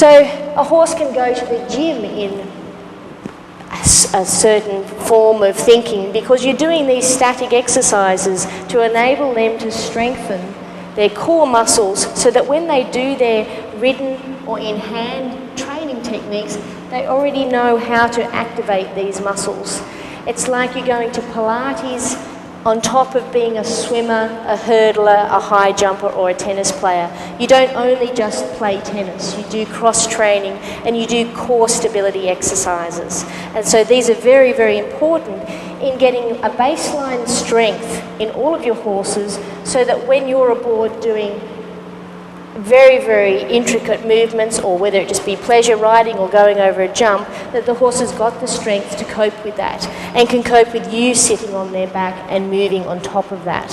So a horse can go to the gym in a certain form of thinking because you're doing these static exercises to enable them to strengthen their core muscles so that when they do their ridden or in-hand training techniques, they already know how to activate these muscles. It's like you're going to Pilates on top of being a swimmer, a hurdler, a high jumper or a tennis player. You don't only just play tennis, you do cross-training and you do core stability exercises. And so these are very, very important in getting a baseline strength in all of your horses so that when you're aboard doing very, very intricate movements, or whether it just be pleasure riding or going over a jump, that the horse has got the strength to cope with that and can cope with you sitting on their back and moving on top of that.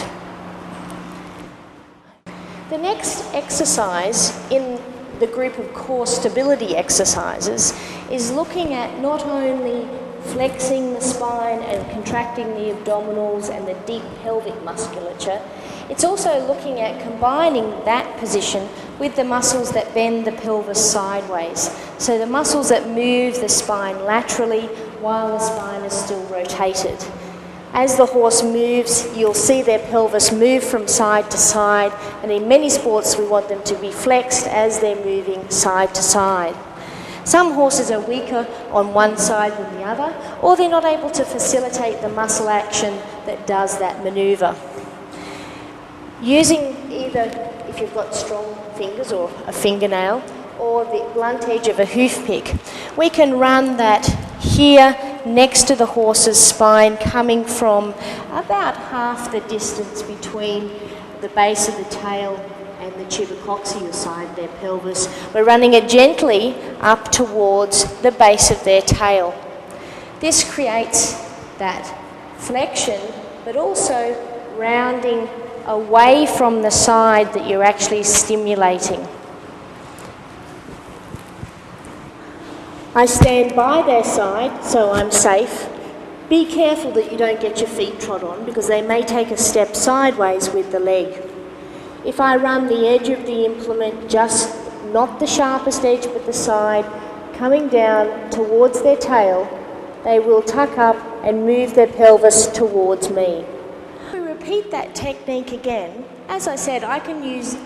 The next exercise in the group of core stability exercises is looking at not only flexing the spine and contracting the abdominals and the deep pelvic musculature, it's also looking at combining that position with the muscles that bend the pelvis sideways. So the muscles that move the spine laterally while the spine is still rotated. As the horse moves, you'll see their pelvis move from side to side, and in many sports we want them to be flexed as they're moving side to side. Some horses are weaker on one side than the other, or they're not able to facilitate the muscle action that does that manoeuvre. Using either, if you've got strong fingers or a fingernail, or the blunt edge of a hoof pick, we can run that here next to the horse's spine, coming from about half the distance between the base of the tail and the tubercoxia side of their pelvis. We're running it gently up towards the base of their tail. This creates that flexion, but also rounding away from the side that you're actually stimulating. I stand by their side so I'm safe. Be careful that you don't get your feet trod on because they may take a step sideways with the leg. If I run the edge of the implement, just not the sharpest edge but the side, coming down towards their tail, they will tuck up and move their pelvis towards me. We repeat that technique again. As I said, I can use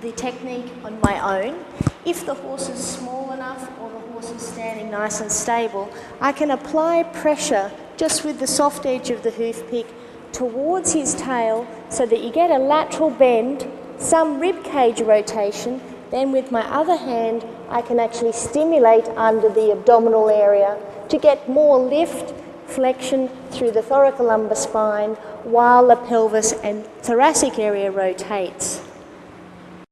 the technique on my own. If the horse is small enough or the horse is standing nice and stable, I can apply pressure just with the soft edge of the hoof pick towards his tail so that you get a lateral bend, some rib cage rotation. Then with my other hand, I can actually stimulate under the abdominal area to get more lift, flexion through the thoracolumbar spine while the pelvis and thoracic area rotates.